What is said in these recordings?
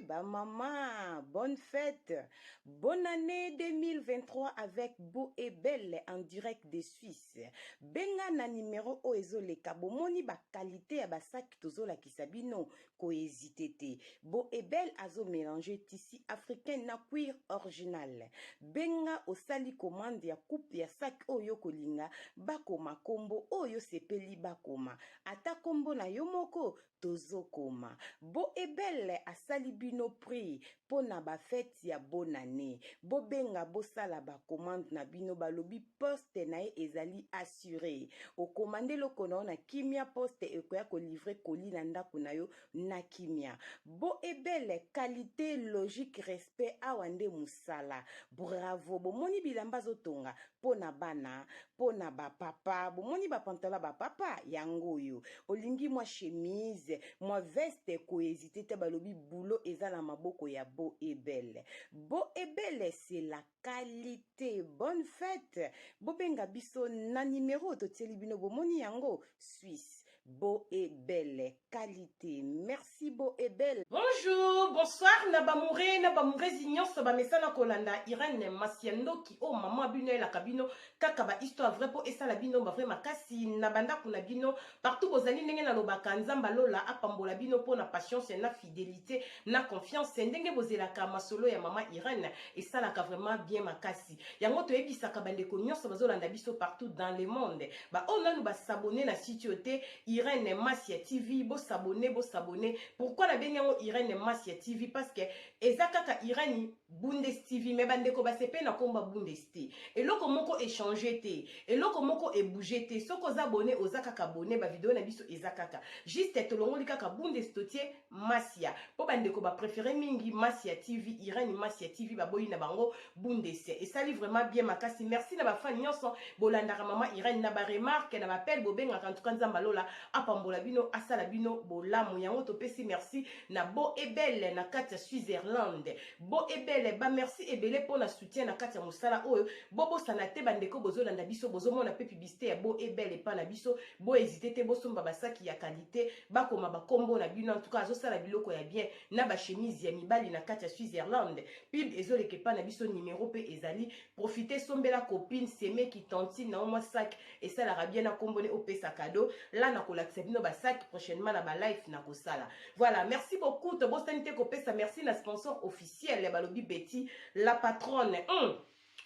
bah maman, bonne fête. Bonne année 2023 avec Beau et Belle en direct des Suisses. Benga na numéro o ezoleka bomoni ba qualité ya ba sac tozola kisabino ko hésité. Beau et Belle azo mélanger tissu africain na cuir original. Benga osali commande ya coupe ya sac oyo kolinga bakoma kombo oyo sepeli bakoma. Ata kombo na yomoko tozokoma. Beau et Belle asali bino prix pona ba fête ya bonne année. Bo benga bo sala ba commande na bino balobi poste na ezali assuré. O commande lo kono na Kimia poste ekoya ko livrer colis na ndako na yo na Kimia. Beau et Belle qualité logique respect awande musala. Bravo bo moni bilamba zotonga pona bana pona ba papa bo moni ba pantalon ba papa yango yo. Olingi moi chemise moi veste ko hésiter te balobi boulot ezala maboko ya Beau et Belle. Beau et Belle c'est la qualité. Bonne fête. Bobenga biso na numéro to bino bomoni yango Suisse. Beau et Belle qualité. Merci Beau et Belle. Bonjour, bonsoir, Nabamouré Zignon, Sabamesana Kolanda, Irène Masiendo, qui oh maman bune la cabino, kakaba histoire vrai pour essa la bino, ma vrai makasi, Nabanda kuna bino, partout vos amis n'engue na lobaka, nzamba lola, apambola bino pour na patience, na fidélité, na confiance, n'engue bozela kama solo ya maman Irène, et ça la ka vraiment bien makasi. Yango to ebisa kabande konyo, sabazolanda biso partout dans le monde. Ba on a nous s'abonner na site Irène Masia TV, bo s'abonner. Pourquoi la benyango Irène Masia TV? Parce que ezakaka Irène Bundes TV, mais bandeko basepe na komba Bundes TV. Et loko moko échanger te, et loko moko e bouger te. Soko zabone ozakaka abonné ba vidéo na biso ezakaka. Juste tolongo likaka Bundes totie Masia. Po bandeko ba préféré mingi Masia TV, Irène Masia TV ba boyi na bango Bundes. Et ça livre vraiment bien makasi. Merci na ba fan nyonso bolanda maman Irène na ba remarque na ba appel bobenga kan tuka nzamba lola apambola bino asala bino bolamu yango to pesi merci na Beau et Belle na kati Switzerland. Beau et Belle ba merci ebele pour na soutien na kati musala oyo bobo sanate bandeko bozolanda biso bozomona pe publicité ya Beau et Belle pa na biso bo hésiter te bosomba basaki ya qualité bakoma ba kombo na bino en tout cas azosala biloko ya bien na ba chemise ya mibali na kati Switzerland pib ezoleke pa na biso numéro pe ezali profiter sombela copine seme qui tantine na moi sac et ça la bien na kombone au pesa cadeau là na kolakisa bino ba sac prochainement na ba life na kosala. Voilà, merci beaucoup to bosanité ko pesa merci na sponsor officiel ya balobi Betty la patronne.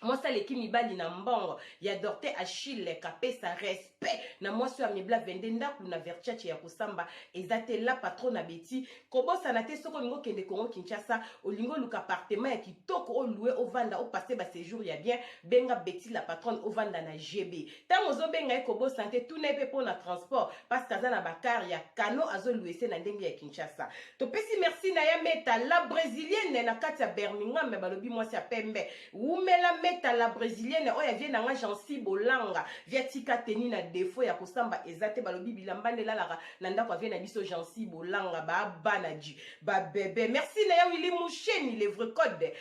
Moi ça l'équipe mibali na mbongo ya Dorte Achille kapesa respect na moi so amibla vendenda kuna verchache ya kusamba ezate la patronne na Betty kobosa na te soko lingo kende Congo Kinshasa olingo luka appartement ya kitoko o louer o vanda o passer ba séjour ya bien benga Betty la patronne o vanda na GB tango zo benga e kobosa te tout n'est pas pour na transport parce que na bakar ya kano azo louer se na ndenge ya Kinshasa to pesi merci na ya meta la brésilienne na kati ya Birmingham balobi moi si pembe umela meta la brésilienne oya vient na jansi bolanga via tika teni na défaut ya kosamba ezate balobi bilambane la nanda kwa vient na biso jansi bolanga ba banaji ba bébé merci na ya Willy Moucheni le vrai code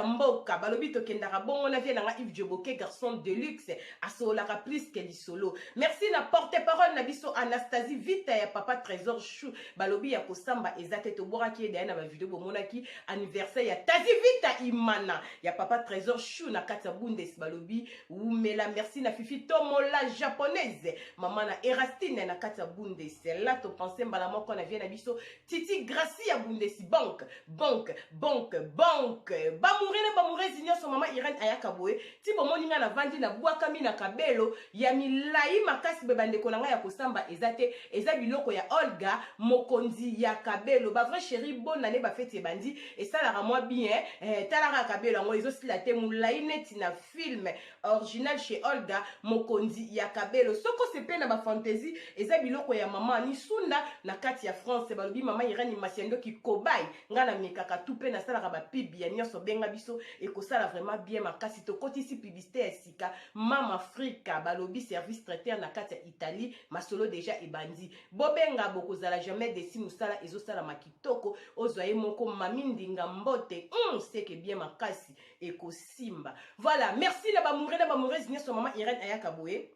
mboka balobi to kendaka bongo na vient na Yves Djoboke garçon de luxe asolaka plus que solo merci na porte-parole na biso Anastasie Vita ya papa Trésor Chou balobi ya kosamba ezate to boraki na ba vidéo bomonaki anniversaire ya Tazi Vita Imana ya papa Trésor Chou na kata Bundes balobi umela merci na Fifi Tomola japonaise maman na Erastine na kata Bundes là to penser mbala moko na vient na biso Titi Gracia Bundes banque bamouré zinyo so maman Irène ayaka boye ti bomoninga na vandi na bwakami na kabelo ya milai makasi bebande konanga ya kosamba ezate eza biloko ya Olga mokonzi ya kabelo ba vrai chéri bonne année ba fête bandi et ça la moi bien talara kabelo ngo ezo sila te mulai neti na film original chez Olga mokonzi ya kabelo soko sepe na ba fantasy eza biloko ya mama ni sunda na kati ya France balobi mama Irène Masiendo ki kobai ngana mikaka tupe na sala ba pibi ya nyoso benga biso et ko sala vraiment bien makasi to kotisi publicité ya sika mama Africa balobi service traiteur na kati ya Italie masolo déjà ebandi bobenga bokozala jamais desi musala ezo sala makitoko ozwaye moko mamindinga mbote c'est que bien makasi et ko simba. Voilà, merci na bamouré zinyo so maman Irène ayaka boye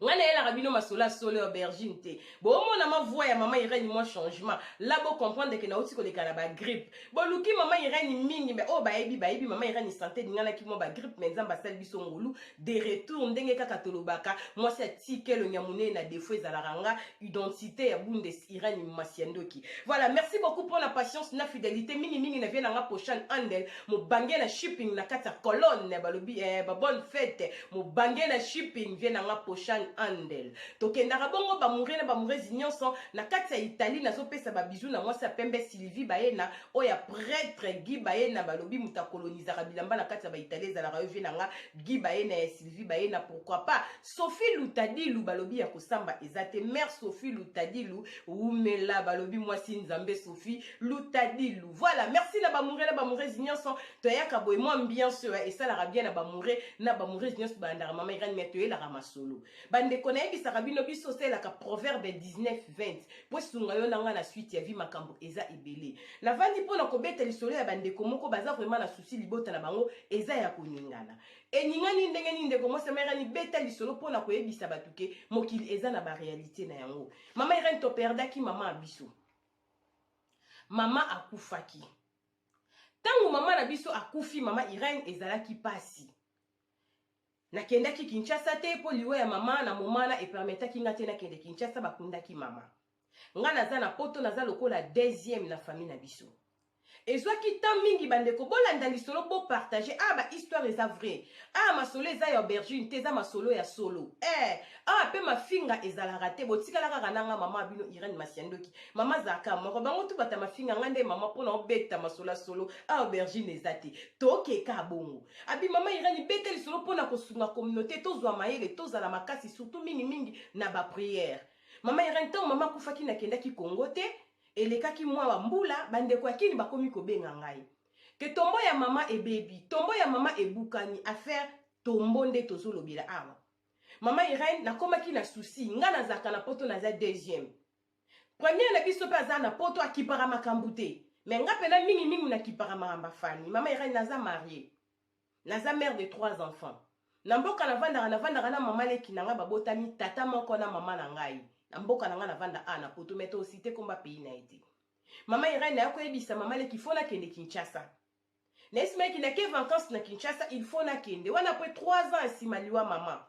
ngana ela rabino masola solo aubergine te bo mona ma voix ya mama Irene moi changement là bo comprendre que na oti ko lekana ba grippe bo luki mama Irene mingi mais oh ba ebi mama Irene santé ngana ki mo ba grippe mais nzamba sal biso ngolu de retour ndenge kaka tolobaka moi c'est tike le nyamune na défaut ezalanga identité ya bundes Irene Masiandoki. Voilà, merci beaucoup pour la patience na fidélité mingi na vient nga prochaine andel mo bangé na shipping na kata colonne balobi ba bonne fête mo bangé na shipping vient nga prochaine andel tokendaka bongo ba mourir nyonso na kati ya Italie nazo pesa ba bisou na moi sa pembe Sylvie Baena oya prêtre Guy Baena balobi muta colonisera bilamba na kati ya ba Italie za la revue nga Guy Baena et Sylvie Baena pourquoi pas Sophie Lutadilu balobi ya kosamba ezate mère Sophie Lutadilu umela balobi moi si nzambe Sophie Lutadilu. Voilà, merci na ba mourir nyonso toyaka boy moi bien sûr et ça la bien na ba mourir nyonso bandara mama Irene metoye la ramasolo bande konaye bisaka bino biso c'est la proverbe 19-20 po sunga yo nanga na suite ya vie makambo eza ebele na vandi pona ko beta lisolo ya bande komoko baza vraiment na souci libota na bango eza ya koningana eningani ndenge ni ndeko mo sema Irene beta lisolo pona ko yebisa batuke mokili eza na ba réalité na yango mama Irene to perdaki mama abiso mama akufaki tangu mama na biso akufi mama Irene ezalaki pasi nakendaki Kinshasa te po liwe ya mama na momana epermetaki nga te nakende Kinshasa bakundaki mama nga naza na poto naza lokola deuxième na famille na biso ezwaki tan mingi bandeko bolanda lisolo bo partager ba histoire eza vrai masolo eza ya aubergine te eza masolo ya solo pe mafinga ezalaka te botikala kaka nanga mama bino Irene Masiandoki mama zaka moko bango tu bata mafinga ngande mama pona obeta masolo solo aubergine eza te tokeka bongo abi mama Irene beta lisolo pona kosunga communauté tozwa mayele tozala makasi surtout mingi na ba prière mama Irene tan mama kufaki nakendaki Kongo te elekaki mwa wa mbula bandeko akini bakomi kobenga ngai ke tombo ya mama ebebi tombo ya mama ebukani affaire tombo nde tozolobela awa mama Irene nakomaki na souci nga nazaka na poto naza deuxième première na biso pe aza na poto akipara makambu te mais nga pena mingi na kipara maramba fani mama Irene naza mariée naza mère de 3 enfants na mboka navandaka na mama leki nanga babotami tata moko na mama na ngai na mboka nanga navanda na poto meto cité komba pays na ete mama Irene na koyebisa mama leki fona kende Kinshasa na esima ki na ke vacances na Kinshasa il faut na kende wana après 3 ans asimaliwa mama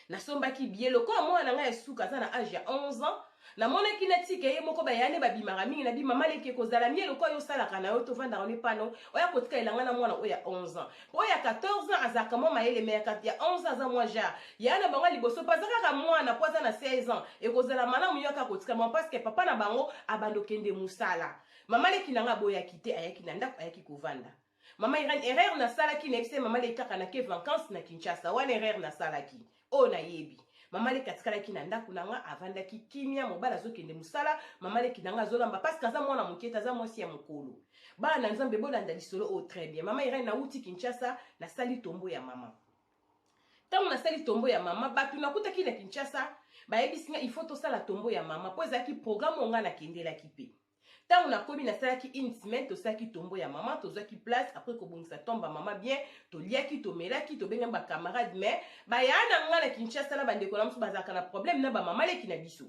na sombaki bielo ko mwana nga esuka za na âge ya 11 ans na mona ki na tike ye moko bayane babimaka mingi na bi mama leki kozala mielo ko yo salaka na yo to vanda on pano oya kotika elanga na mwana oya 11 ans oya 14 ans azaka mo mayele me ya 11 ans za mwa ja yana bango liboso pazaka ka mwana poza na 16 ans e kozala mana muyoka kotika mo parce que papa na bango abando kende musala mama leki nanga boya kite ayaki na ndako ayaki kovanda mama Irene erreur na salaki na epse mama leki kaka na ke vacances na Kinshasa wana erreur na salaki na yebi mama leki atikalaki na ndako nanga avandaki kimia mobala azokende musala mama leki nanga azolamba parce que aza mwana moketa aza mwasi ya mokolo bana nzambe bolanda lisolo très bien mama Irene na uti Kinshasa na sali tombo ya mama tango na sali tombo ya mama batu nakutaki na Kinshasa bayebisinga il faut tosala tombo ya mama po ezalaki programme onga na kendelaki pe tango nakomi nasalaki une semaine tosalaki tombo ya mama tozwaki place après kobongisa tomba mama bien toliaki tomelaki tobenga ba camarade mais bayana nga na Kinshasa na bandeko na musu bazaka na problème na ba mama leki na biso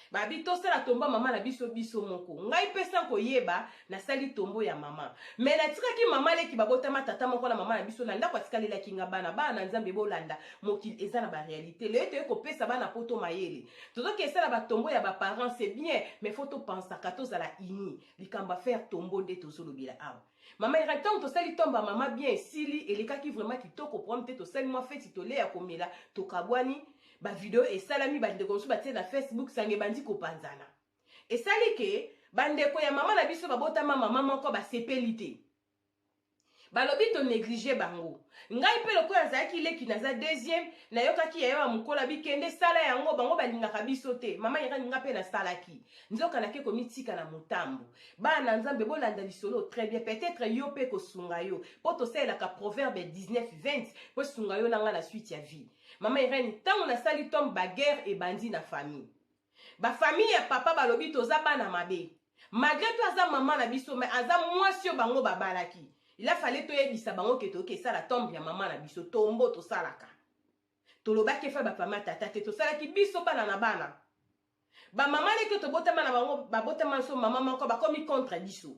babi tosala tomba mama na biso moko ngai pesa koyeba nasali tombo ya mama mais natikaki mama leki babotama tata moko na mama na biso na ndako atikalelaki nga bana nzambe bolanda mokili eza na ba réalité le ete kopesa bana poto mayele tozoki esala ba tombo ya ba parents c'est bien mais faut to penser ka tozala ini likamba faire tombo nde tozolobela awa mama Irene tant tosali tomba mama bien esili elekaki vraiment kitoko pour mte tosali moi feti tolea komela tokabwani ba video esalami bandeko mosusu batie na Facebook sange bandi kopanzana esali ke bandeko ya mama na biso babotama mama moko basepeli te balobi to négliger bango ngai pe lokola azalaki leki naza deuxième nayokaki yayo ya mokola bikende sala yango bango balingaka biso te mama Irene nga pe nasalaki nzoka nake komitika na motambo bana nzambe bolanda lisolo très bien peut-être yo pe kosunga yo po tosalelaka proverbe 19-20 po sunga yo nanga na suite ya vie mama Irene tango nasali tombe baguerre ebandi na famille bafamille ya papa balobi toza bana mabe malgré to aza mama na biso mais aza mwasi oyo bango babalaki il a fallu toyebisa bango ke toke sala tombe ya mama na biso tombo tosalaka tolobaki fa bapama tata te tosalaki biso bana na bana bamama leki tobotama na bango babotama so mama moko bakomi contre biso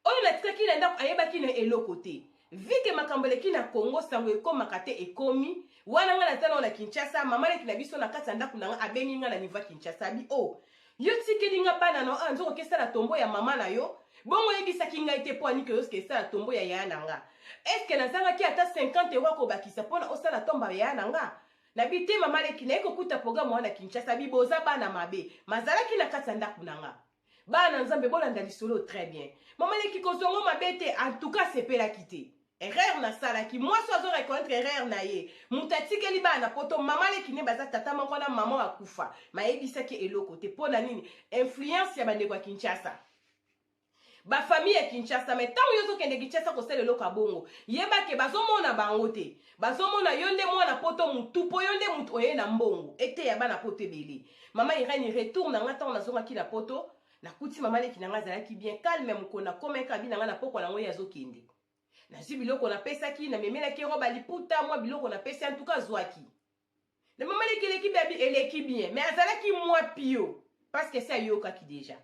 oyo natikaki na ndako ayebaki na eloko te vike makambo eleki na Congo sango ekomaka te ekomi wana nga natana na Kinshasa mama leki na biso na kati ya ndako na nga abengi nga na niva Kinshasa abi o yo tikeli nga bana na anzo kokesala tombo ya mama na yo bongo yebisaki ngai te po aniki oyo kesala tombo ya yaya na nga eske nazangaki ata 50 euro kobakisa mpona osala tomba ya yaya na nga na bite mama leki na ekokuta programme wana Kinshasa biboza bana mabe mazalaki na kati ya ndako na nga bana nzambe bolanda lisolo très bien mama leki kozongo mabe te en tout cas sepelaki te erreur na salaki mwasi azo reconnaître erreur na ye mutu atikeli bana poto mama leki ne baza tata moko na mama bakufa mayebisaki eloko te mpo na nini influence ya bandeko ya Kinshasa bafamille ya Kinshasa me ntango yo ozokende Kinshasa kosala eloko ya bongo yebake bazomona bango te bazomona yo nde mwana poto mutu mpo yo nde mutu oye na mbongo ete ya bana poto ebele mama Irene retour na nga ntango nazongaki na poto nakuti mama leki na nga azalaki bien calme mokona komeka abi na nga na pokwa nango ye azokende nazwi biloko napesaki namemelaki roba liputa mwa biloko napesi en tout cas azwaki na mama leki eleki bebi eleki bien mais azalaki mwa pio parce que se ayokaki déjà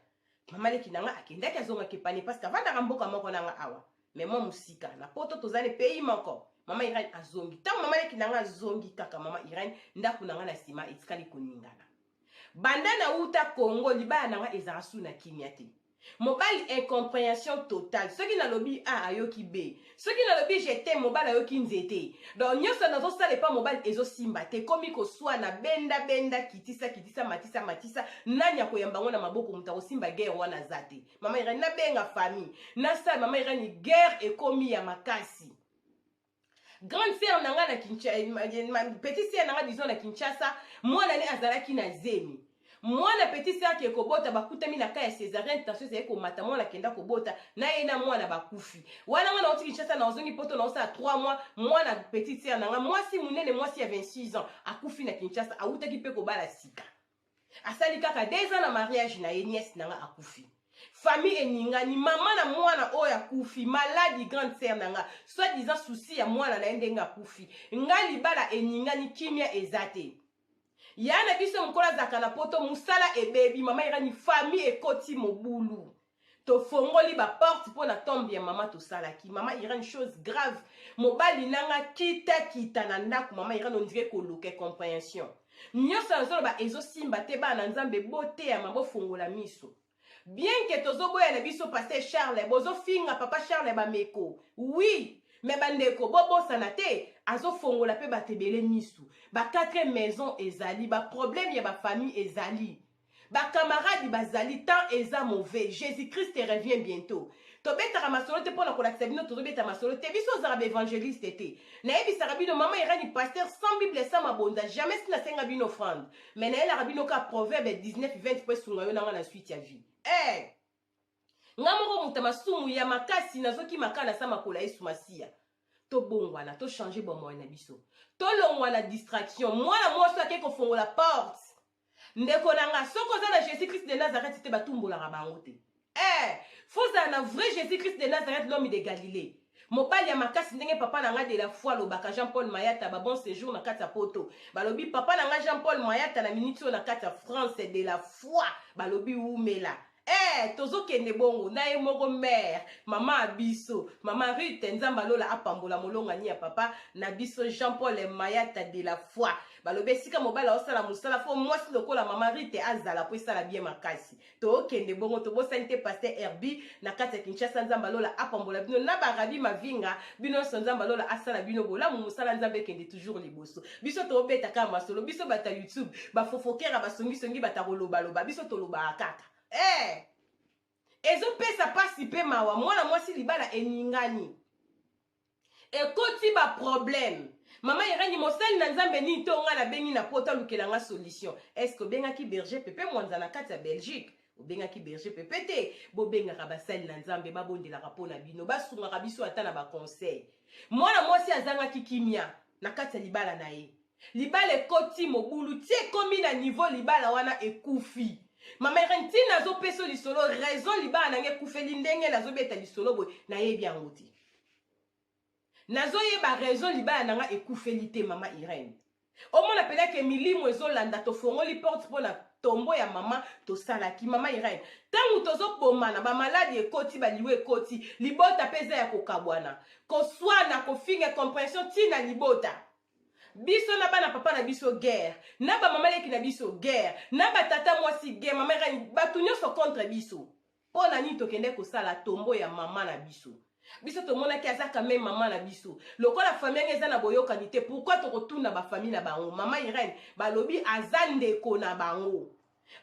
mama leki na nga akendaki azongaki epane parce que avandaka mboka moko na nga awa mais mwa mosika na poto tozali pays moko mama Irene azongi ntango mama leki na nga azongi kaka mama Irene ndako na nga na nsima etikali koningana banda na uta Congo libala na nga ezala su na kimia te mobali incompréhension totale soki nalobi a ayoki b soki nalobi jete mobali ayoki nzete donc nyonso nazosala epa mobali ezosimba te komi koswana benda kitisa matisa nani akoyamba ngo na maboko moto akosimba guerre wana za te mama Irene nabenga famille nasala mama Irene guerre ekomi ya makasi grande sœur nanga na Kinshasa petite sœur nanga disons na Kinshasa mwana ne azalaki na zemi mwana petit sœur ki ekobota bakutami na kaya césarienne tension c'est komata mwana kenda kobota na ye na mwana bakufi wana mwana oti Kinshasa na ozongi poto na osala 3 mois mwana petit sœur nanga mwasi munene mwasi ya 26 ans akufi na Kinshasa awutaki pe kobala sika asali kaka 2 ans na mariage na ye nièce nanga akufi famille eningani mama na mwana oyo akufi maladi grande sœur nanga soit disant souci ya mwana na ndenge akufi nga libala eningani kimia ezate yana biso mkola zaka na poto musala ebebi mama Irene famille ekoti mobulu tofongoli ba porte po na tombe ya mama tosalaki mama Irene chose grave mobali nanga kita na ndako mama Irene on dirait koluke compréhension nyonso nzolo ba ezosimba te bana nzambe bote ya mabo fongola miso bien que tozoboya na biso passer Charles bozo finga papa Charles ba meko oui mais bandeko bobosana te azofongola pe batebele misu ba 4 maisons ezali ba problème ya ba famille ezali ba camarades bazali tant eza mauvais Jésus-Christ revient bientôt tobetaka masolo te pona kolakisa bino tozobeta masolo te biso ozala ba évangéliste te nayebisaka bino mama Irene pasteur sans bible sans mabonda jamais si nasenga bino offrande mais nayelaka bino ka proverbe 19:20 po esunga yo nanga na suite ya vie nga moko muta masumu ya makasi nazoki makana sa makola yesu masiya to bongwana to changer bomoi na biso to longwana distraction mwana mwasi ake kofongola porte ndeko nanga soko za na Jésus-Christ de Nazareth te batumbolaka bango te faut za na vrai Jésus-Christ de Nazareth l'homme de Galilée mobali ya makasi ndenge papa nanga de la foi lobaka Jean-Paul Mayata ba bon séjour na kati ya poto balobi papa nanga Jean-Paul Mayata na minute na kati ya France de la foi balobi umela tozokende bongo na ye moko mère mama abiso mama Ruth nzamba lola apambola molonga ni ya papa na biso Jean-Paul Mayata de la foi balobi esika mobala osala musala fo mwasi lokola mama Ruth azala po esala bien makasi tokende bongo tobosani te pasteur Herbi na kati ya Kinshasa nzamba lola apambola bino na barabi mavinga bino nzamba lola asala bino bolamu musala nzambe kende toujours liboso biso tobeta kaka masolo biso bata YouTube bafofokera basongi bata koloba biso toloba kaka ezopesa pasi pe mawa mwana mwasi libala eningani ekoti ba problème mama Irene mosali na nzambe ni to nga na bengi na pota lukelanga solution est-ce que bengaki berger pepe mwanza na kati ya Belgique obengaki berger pepe te bobengaka basali na nzambe babondelaka mpona bino basungaka biso ata na baconseil mwana mwasi azangaki kimia na kati ya libala na ye libala ekoti mobulu tie ekomi na niveau libala wana ekufi mama Irene tina azopeso lisolo raison libala nange ekufeli ndenge nazobeta lisolo boye nayebi yango te nazoyeba raison libala nanga ekufeli te mama Irene omona pena ke milimo ezolanda tofongoli porte mpo na tombo ya mama tosalaki mama Irene ntango tozobomana bamaladi ekoti baliwe ekoti libota mpe eza ya kokabwana koswana kofinga compréhension ntina libota biso na bana papa na biso guerre na bamama leki na biso guerre na batata mwasi guerre mama Irene bato nyonso contre biso mpo na nini tokende kosala tombo ya mama na biso biso tomonaki azaka me mama na biso lokola famille yango eza na boyokani te pourkui tokotuna bafamille na bango mama Irene balobi aza ndeko na bango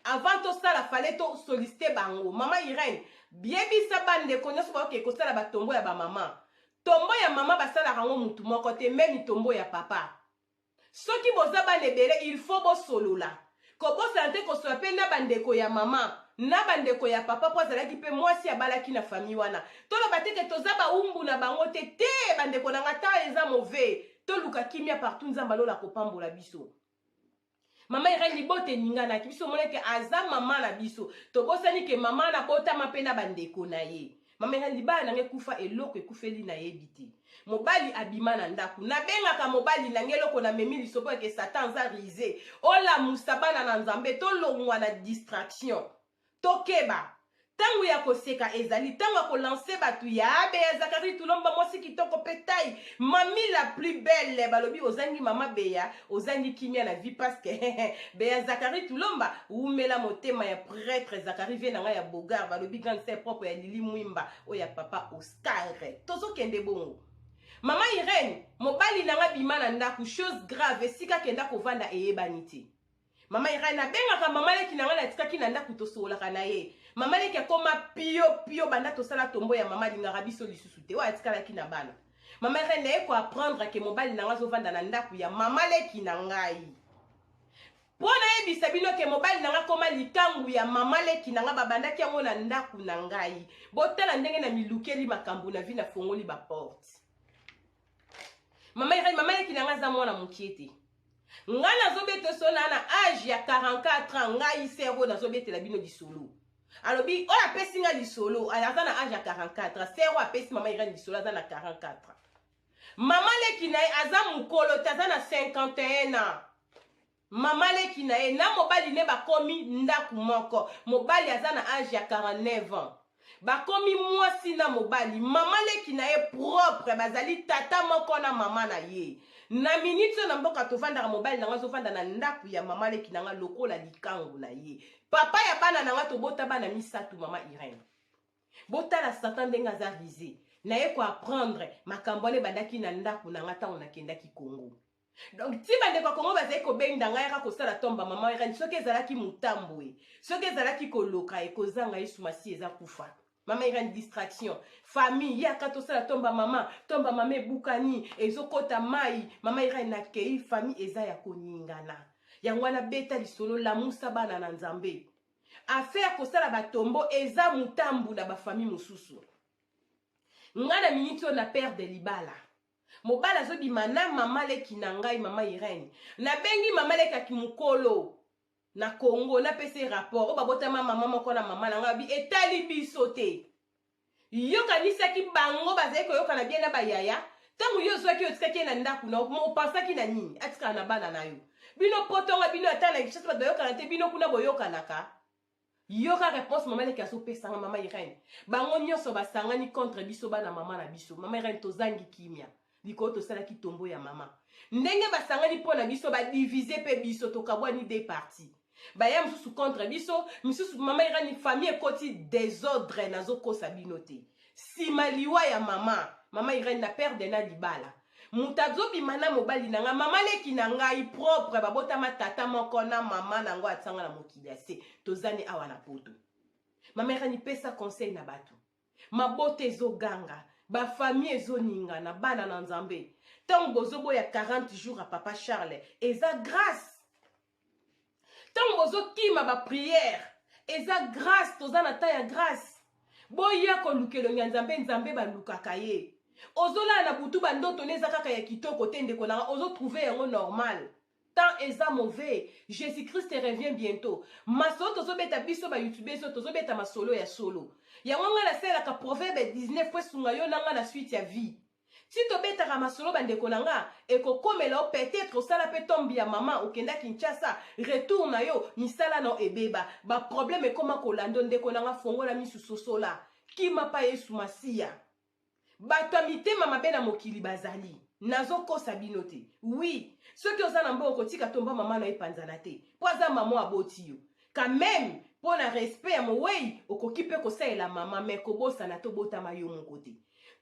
avant tosala fale tosolicite bango mama Irene biebisa bandeko nyonso baoke kosala batombo ya bamama tombo ya mama basalaka yango mutu moko te memi tombo ya papa soki boza bana ebele il faut bosolola kobosala te kosola mpe na bandeko ya mama na bandeko ya papa po azalaki mpe mwasi abalaki na famille wana toloba teke toza baumbu na bango te bandeko na nga ta eza mauvais toluka kimia partout nzambe alola kopambola biso mama Irene libota eninganaki biso moneke aza mama na biso tobosani ke mama na botama mpe na bandeko na ye mama Irene libala nange kufa eloko ekufeli na yebi te mobali abima na ndaku nabengaka mobali nange eloko na memi lisopo eke satan aza rise olamusa bana na nzambe tolongwa na distraction tokeba tango ya koseka ezali tango ya kolanse batu ya Beya Zakari Tulomba mwasi kitoko petai mami la plus belle balobi ozangi mama Beya ozangi kimia na vie parce que Beya Zakari Tulomba umela motema ya prêtre Zakari vie nanga ya Bogar balobi grande sœur propre ya Lili Mwimba o ya papa Oscar tozo kende bongo mama Irene mobali nanga bima na ndaku chose grave sika kenda kovanda eyebani te mama Irene abengaka mama leki nanga na tikaki na ndaku tosolaka na ye mama leki akoma pio banda tosala tombo ya mama lingaka biso lisusu te oyo atikalaki na bana mama Irene naye ko apprendre ke mobali nanga azovanda na ndaku ya mama leki na ngai mpo nayebisa bino ke mobali nanga koma likangu ya mama leki nanga babandaki yango na ndaku na ngai botala ndenge na milukeli makambo na vi na fongoli baporte mama Irene mama leki nanga aza mwana mokie te ngai nazobete so na age ya 44 ans ngai sero nazobetela bino lisolo alobi oyo apesi nga lisolo aza na age ya 44 sero apesi mama Irene lisolo aza na 44 mama leki na ye aza mokolo te aza na 51 ans mama leki na ye na mobali ne bakomi ndaku moko mobali aza na age ya 49 ans bakomi mwasi na mobali mama leki na ye propre bazali tata moko na mama na ye na minute na mboka tovandaka mobali nanga azovanda na ndaku ya mama leki nanga lokola likangu na ye papa ya bana nanga tobota bana misatu mama Irene botala satan ndenge aza rise na ye ko apprendre makambo ane bandaki na ndaku nanga ntango nakendaki Congo donc ti bandeko ya Congo bazali kobenda ngai yaka kosala tomba mama Irene soki ezalaki motambwe soki ezalaki koloka ekozanga esumasi eza kufa mama Irene distraction famille yaka tosala tomba mama ebukani ezokota mai mama Irene akei famille eza ya koningana yango wana beta lisolo lamusa bana na nzambe affaire kosala batombo eza mutambu na bafamille mosusu nga na miniti oyo na perde libala mobala azobima na mama leki na ngai mama Irene nabengi mama leki aki mokolo na Congo napesi rapport o babotama mama moko na mama na ngai etali biso te yokanisaki bango bazali koyokana bien na bayaya ntango yo ozwaki otikaki na ndaku na opensaki na nini atikala na bana na yo bino potonga bino ata na kishasa bato boyokana te bino kuna boyokanaka yoka réponse mama leki azopesanga mama Irene bango nyonso basangani contre biso bana mama na biso mama Irene tozangi kimia likolo tosalaki tombo ya mama ndenge basangani mpo na biso badivize mpe biso tokabwani de parti baya mosusu contre biso misusu mama Irene famille ekoti désordre nazokosa bino te nsima liwa ya mama Irene na perde na libala moto azobima na mobali na nga mama leki na ngai propre babotama tata moko na mama nango atanga na mokili ya se tozani awa na poto mama Irene pesa conseil na bato mabota ezoganga bafamille ezoningana bana na nzambe ntango bozoboya 40 jours a papa Charles eza grâce ntango bozokima bapriere eza grâce toza na ta ya grâce boya kolukelo nzambe nzambe balukaka ye ozolala na butu bandoto neza kaka ya kitoko te ndeko nanga ozotrouve yango normal tant eza mauvais Jésus Christ revient bientôt masolo tozobeta biso ba youtube so tozobeta masolo ya solo yango nga nasalaka proverbe 19 po esunga yo nanga na suite ya vie si tobetaka masolo bandeko na nga ekokomela o peut-être osala mpe tombi ya mama okenda Kinshasa retour na yo misala na ebeba baproblème ekoma kolanda ndeko na nga fongola misusu sola kima pa Yesu masiya bato ya mitema mabe na mokili bazali nazokosa bino te oui soki oza na mboka kotika tomba mama na epanzana te po aza mama aboti yo quand même mpo na respect ya mowei okoki mpe kosalela mama me kobosana tobotama yo moko te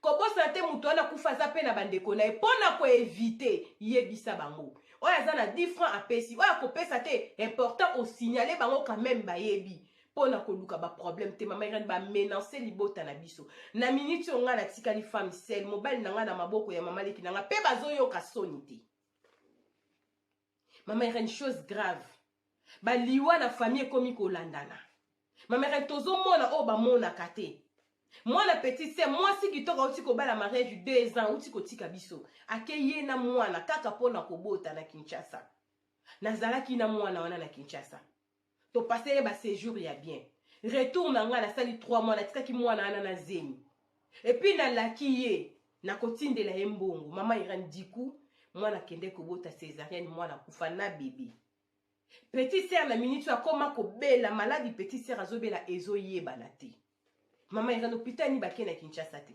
kobosana te moto wana kufa aza mpe na bandeko na ye mpo na koevite yebisa bango oyo aza na 10 francs apesi oyo akopesa te important osignale bango quand même bayebi mpo na koluka baproblème te mama Irene bamenance libota na biso na miniti oyo nga natikali femme sel mobali na nga na maboko ya mama leki na nga mpe bazoyoka soni te mama Irene chose grave baliwa na famille ekomi kolandana mama Irene tozomona oyo bamonaka te mwana petit sœur mwasi kitoko uti kobala mariage 2 ans uti kotika biso akeye na mwana kaka pona kobota na Kinshasa nazalaki na mwana wana na Kinshasa to passer ba séjour ya bien retour na nga na sali 3 mois natikaki mwana wana na zemi et puis na laki ye na kotindela ye mbongo mama Irene diku mwana kende kobota césarienne mwana kufa na bébé petit sœur na minute akoma kobela maladi petit sœur azobela ezoyebana te mama Irene hôpital ni bake na Kinshasa te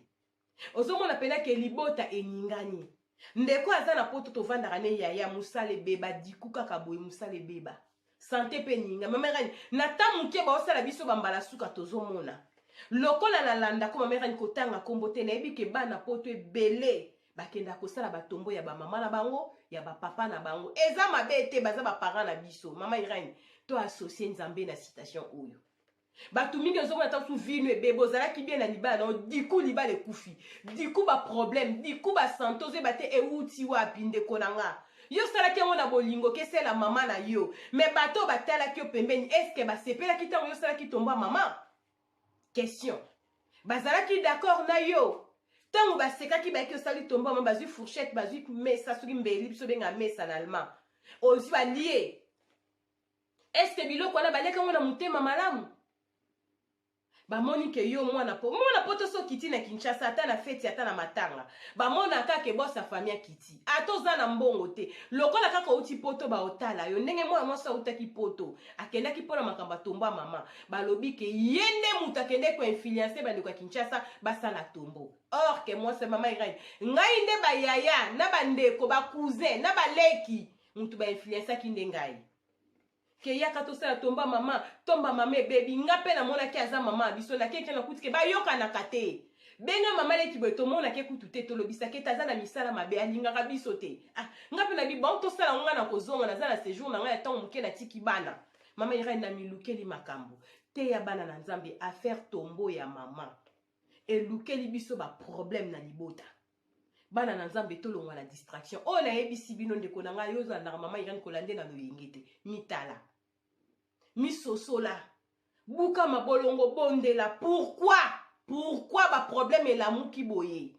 ozomona pena ke libota eningani ndeko aza na poto tovandaka ne yaya musale beba diku kaka boye musale beba santé pe ninga mama Irene na tamuke baosala biso bambala suka tozomona lokola na landa ko mama Irene kotanga kombo te na yebi ke bana poto ebele bakenda kosala batombo ya bamama na bango ya bapapa na bango eza mabe te baza baparent na biso mama Irene to associer nzambe na citation oyo bato mingi ozomona ta su vino ebebe ozalaki bien na libala na diku libala ekufi diku baproblème diku basante ozeba te euti wapi ndeko na nga yo salaki yango na bolingo kesela mama na yo me bato batalaki yo pembeni eske basepelaki ntango yo salaki tombo ya mama question bazalaki d'accord na yo ntango basekaki bayaki osali tombo ya mama bazwi fourchette bazwi mesa soki mbeli biso benga mesa na allemand ozwi balie eske biloko wana baleka yango na motema malamu bamoni ke yo mwana po to so kiti na Kinshasa ata na feti ata na matanga bamona kaka bosa famille kiti atoza na mbongo te lokola kaka uti poto ba otala yo ndenge mwana mwasa utaki poto akendaki pona makamba tomba mama balobi ke yende muta kende ko influencer bande kwa Kinshasa basala tombo or ke mwasa mama Irene ngai nde ba yaya na bandeko ba cousin na baleki mutu ba influencer kinde ngai ke yaka tosala tomba mama baby nga pe na mona ki aza mama biso na keke na kutike ba yoka na kate benga mama leki boy to mona ke kutu te to lobisa ke taza na misala mabe alingaka biso te nga pe na bi bon tosala nga na kozonga na za na séjour na nga ya temps muke na tiki bana mama Irene na milukeli makambo te ya bana na nzambe affaire tombo ya mama elukeli biso ba problème na libota bana na nzambe tolongwa na distraction o na yebisi bino ndeko na nga yoza na mama Irene kolande na loyenge te mitala misosola buka mabolongo bondela pourquoi ba problème elamuki boye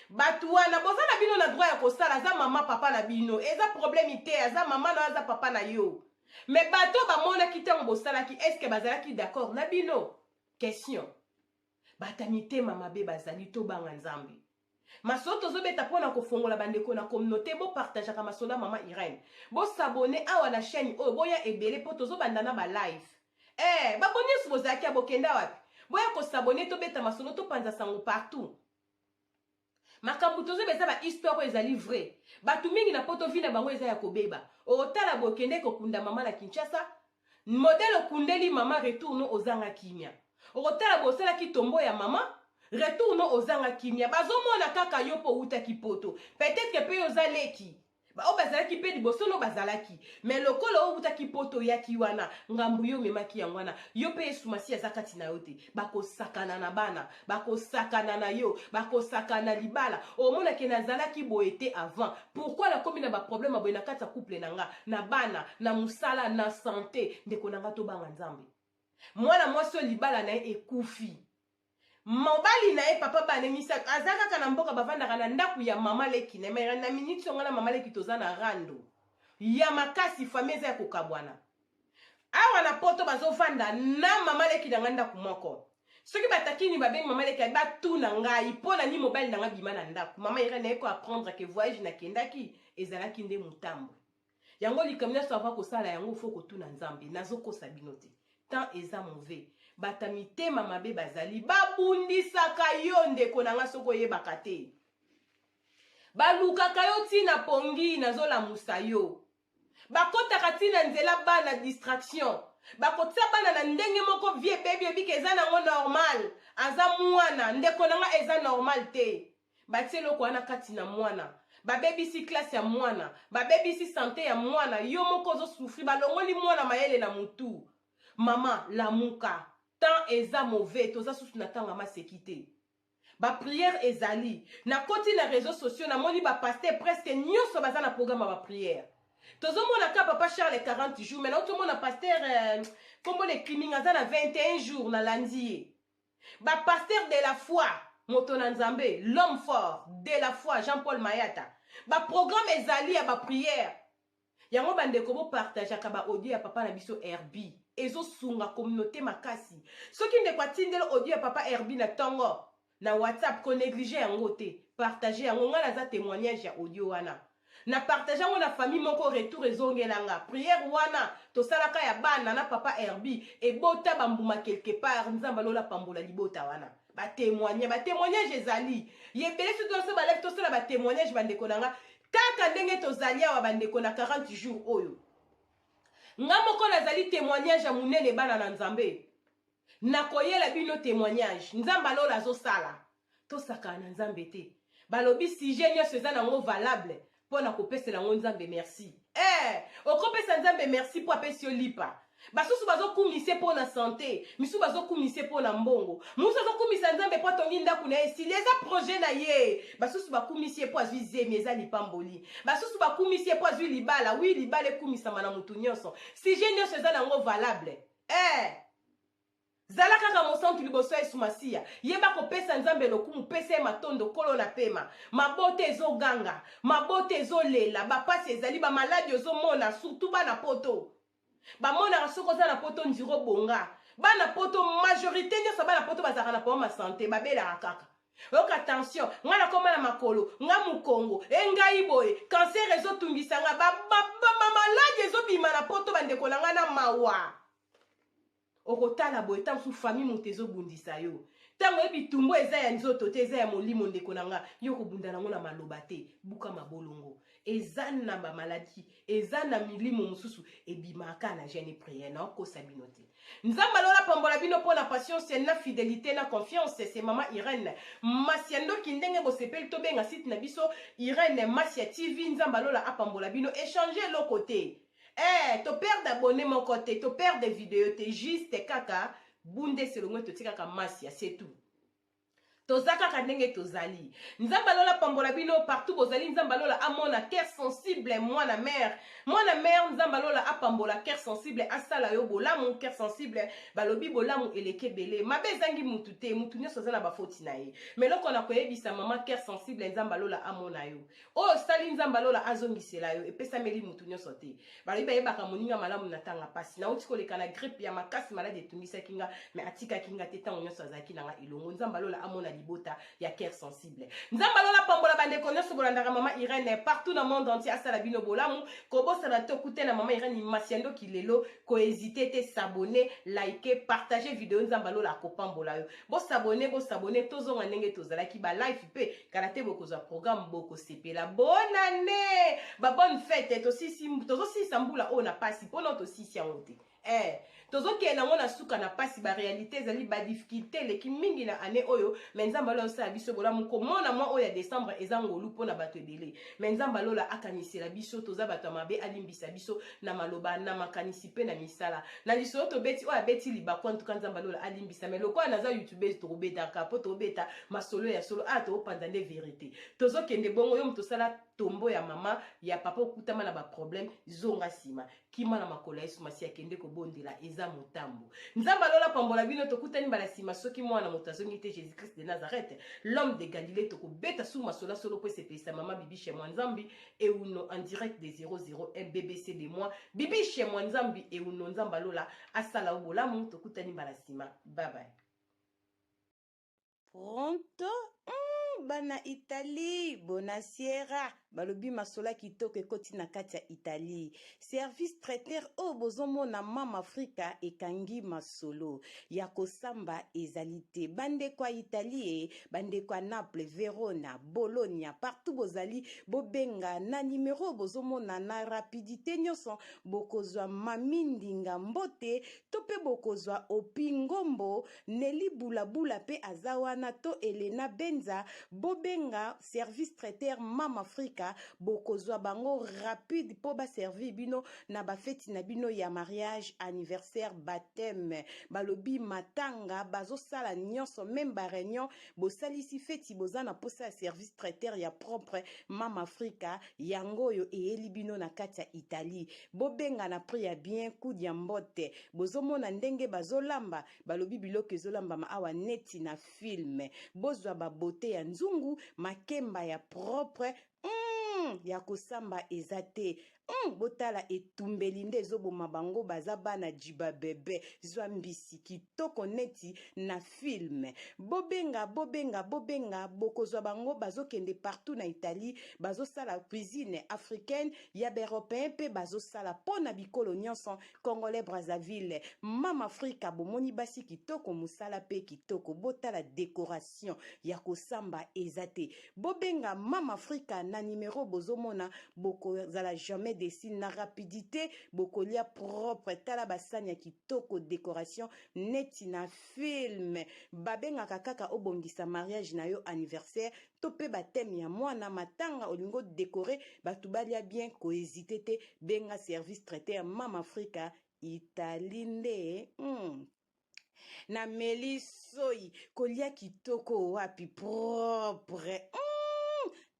batu wana bozana bino na droit ya kosala za mama papa na bino eza problème te aza mama na aza papa na yo mais bato bamona kitango bosalaki est-ce que bazalaki d'accord na bino question batamite mama be bazali to banga nzambe maso tozobeta pona kofongola bandeko na communauté bo partager ka masola mama Irene bo s'abonner awa na chaîne oyo boya ebele po tozobanda na ba live baboni sobozaki abokenda wapi boya ko s'abonner to beta masolo to panza sango partout makambu tozobeza ba histoire ezali vrai batu mingi na poto vina bango eza ya kobeba otala bokende ko kunda mama na Kinshasa modèle kundeli mama retourne ozanga kimia otala bosala ki tombo ya mama retourne ozanga kimia bazomona kaka yo po uta kipoto peut-être que pe ozaleki ba obazalaki pe liboso no bazalaki mais lokolo uta kipoto yaki wana ngambu yo memaki yangwana yo pe esumasi azakati na yote bakosakana na bana bakosakana na yo bakosakana libala omona ke nazalaki boete avant pourquoi la komi na ba problème aboye na kati ya couple nanga na bana na musala na santé ndeko nanga to banga nzambe mwana mwasi libala na ekufi mobali na papa banemisa azaka kana mboka bavandaka na ndaku ya mama leki na na minute songa na mama leki toza na rando ya makasi fameza ya kokabwana awa na poto bazovanda na mama leki na ndaku moko soki batakini babengi mama leka batuna ngai mpona ni mobali na nga bima na ndako mama Irene eko apprendre ke voyage nakendaki ezalaki nde motambo yango likambo nyonso ava kosala yango fo kotuna nzambe nazokosa bino te tant eza mauvais bata mitema mabe bazali babundisaka yo ndeko na nga soko oyebaka te balukaka yo ntina pongi nazolamusa yo bakotaka ntina nzela bana distraction bakotia bana na ndenge moko vie bebi ebika eza nango normal aza mwana ndeko na nga eza normal te batie eloko wana kati na mwana babebisi klase ya mwana babebisi sante ya mwana yo moko ozosufri balongoli mwana mayele na mutu mama lamuka tant eza mauvais toza susu na ntango amaseki te bapriere ezali nakoti na réseaux sociaux namoni bapaster presque nyonso baza na programme ya bapriere tozomona ka papa Charles 40 jours maintenant tomona paster kombo le criming aza na 21 jours na landi ye bapaster de la foi moto na nzambe l'homme fort de la foi Jean-Paul Mayata baprogramme ezali ya bapriere yango bandeko bopartageaka baaudio ya papa na biso RB ezosunga communauté makasi soki ndeko atindeli audio ya papa RB na ntongo na WhatsApp ko néglige yango te partage yango nga naza témoignage ya audio wana na partage yango na famille moko retour ezongelanga prière wana tosalaka ya bana na papa RB ebota bambuma quelque part nzamba lola pambola libota wana batémoignage ezali yebele soki toso balève tosala batémoignage bandeko nanga kaka ndenge tozali awa bandeko na 40 jours oyo nga moko nazali témoignage ya munene bana na nzambe nakoyela bino témoignage nzamba lola azosala tosaka na nzambe te balobi sujet nyonso eza nango valable mpona kopesela yango nzambe merci okopesa nzambe merci mpo apesi yo lipa basusu bazokumisa mpona sante misusu bazokumisa mpona mbongo mosusu azokumisa nzambe mpo atongi ndako na ye esili eza projet na ye basusu bakumisi ye mpo azwi zemi eza lipamboli basusu bakumisi ye mpo azwi libala wi libala ekumisama na motu nyonso sujet nyonso eza nango valable zala kaka mosantu liboso ya esumasiya yeba kopesa nzambe lokumu pesa ye matondo kolo na pema mabote ezoganga mabote ezolela bapasi ezali bamaladi ozomona surtout bana poto bamonaka soki oza na poto ndiro bonga bana poto majorité nyonso bana poto bazalaka na problème ya santé babelaka kaka oyoka tension nga nakoma na makolo nga mokongo engai boye cancer ezotungisa nga bamaladi ezobima na poto bandeko na nga na mawa okotala boye ntango su famille moto ezobundisa yo ntango yebi tumbo eza ya nzoto te eza ya molimo ndeko na nga yo kobunda nango na maloba te buka mabolongo eza na bamaladi eza na milimo mosusu ebimaka na jeune prière na okosa bino te nzambe alola pambola bino mpo na patience na fidélité na confiance c'est mama Irene Masia ndoki ndenge bosepeli tobenga site na biso Irene Masia TV nzambe alola apambola bino échanger eloko te to perdre d'abonné mon côté, to perdre des vidéos, te juste kaka bunde selongo to tika kaka Masia, c'est tout. Tozaka kanenge tozali. Nzamba lola pambola bino partout bozali nzamba lola amona cœur sensible mwana mère nzamba lola apambola cœur sensible asala yo bolamu cœur sensible balobi bolamu eleke belé mabe zangi mutu te mutu nyoso za na bafoti na ye meloko na koyebisa mama cœur sensible nzamba lola amona yo o sali nzamba lola azongisela yo epesa meli mutu nyoso te balobi bayebaka moninga malamu na tanga pasi na uti koleka na grippe ya makasi malade etungisa kinga mais atika kinga te tango nyoso azaki nanga ilongo nzamba lola amona libota ya cœur sensible nzamba lola pambola bandeko nyonso bolandaka mama Irene partout dans le monde entier asala bino bolamu kobosana to kute na mama Irene Masia ndoki lelo ko hésiter te s'abonner liker partager vidéo nzamba lola kopambola yo bo s'abonner tozonga ndenge tozalaki ba live pe karate boko za programme boko sepela bonne année ba bonne fête to sisi sambula o na pasi pono to sisi yango te tozoke nango na suka na pasi ba réalité ezali ba difficulté leki mingi na année oyo mais nzamba lola osala biso bolamu komona mwa oyo ya décembre eza ngolu mpona bato ebele mais nzamba lola akanisela biso toza bato mabe alimbisa biso na maloba na makanisi pe na misala na lisolo tobeti oyo abeti libakwa ntuka nzamba lola alimbisa mais lokola naza youtubeuse tokobetaka po tobeta masolo ya solo tokopanza nde vérité tozokende bongo yo moto osala tombo ya mama ya papa okutama na baproblème zonga nsima kima na makolo ya Yesu Masiya akende kobondela eza motambo nzamba lola pambola bino tokutani mbala nsima soki mwana moto azongi te Jésus Christ de Nazareth l'homme de Galilée tokobeta su masola solo po sepesa mama bibi chez moi nzambi euno en direct de 00 MBBC de moi bibi chez moi nzambi euno nzamba lola asala obolamu tokutani mbala nsima bye bye. Pronto? Bana Italie, bonasiera. Balobi masola kitoko ekoti na kati ya Italie. Service traiteur o bozomo na mama Afrika ekangi masolo. Ya kosamba ezalite. Bande kwa Italie, bande kwa Naples, Verona, Bologna, partout bozali, bobenga na numero bozomo na rapidité nyonso. Bokozwa mamindinga mbote, tope bokozwa opingombo, Neli Bulabula pe azawana to Elena Benza, bobenga service traiteur Mama Afrika, bokozwa bango rapide po ba servir bino na ba feti na bino ya mariage, anniversaire, baptême, balobi matanga, bazo sala nyonso, même ba réunion, bosalisi feti bozana posa ya service traiteur ya propre Mama Afrika, yango yo eyeli bino na kati ya Italie. Bobenga na prix ya bien kudi ya mbote, bozomona ndenge bazolamba, balobi biloko ezolamba ma awa neti na film, bozwa ba beauté ya nzungu, makemba ya propre, ya kosamba ezate. Botala etumbeli nde ezoboma bango baza bana jiba bebe, zwa mbisi kitoko neti na film. Bobenga, bokozwa bango bazokende partout na Italie, bazosala cuisine africaine, ya européen pe bazosala pona bikolo nyonso, Congolais Brazzaville, Mama Afrika bomoni basi kitoko musala pe kitoko, botala décoration ya kosamba ezate. Bobenga Mama Afrika na numero bozomona, bokozala jamais desi na rapidité, bokolia propre, tala basani ya kitoko décoration neti na film. Babenga kaka obongisa mariage na yo anniversaire, tope bateme ya mwana matanga olingo décorer, batubalia bien ko hésiter te, benga service traiteur Mama Afrika Italie nde. Na melisoi kolia kitoko wapi propre,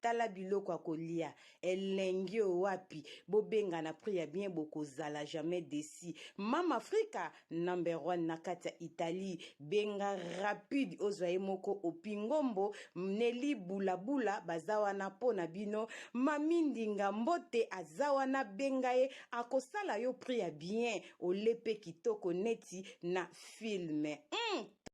tala biloko kolia elengi wapi, bobenga na prix ya bien bokozala jamais desi. Mama Afrika number 1 na kati ya Italie, benga rapide ozwa moko opingombo, Neli Bulabula bazawana pona bino, mamindinga mbote azawana benga ye akosala yo prix ya bien olepe kitoko neti na film.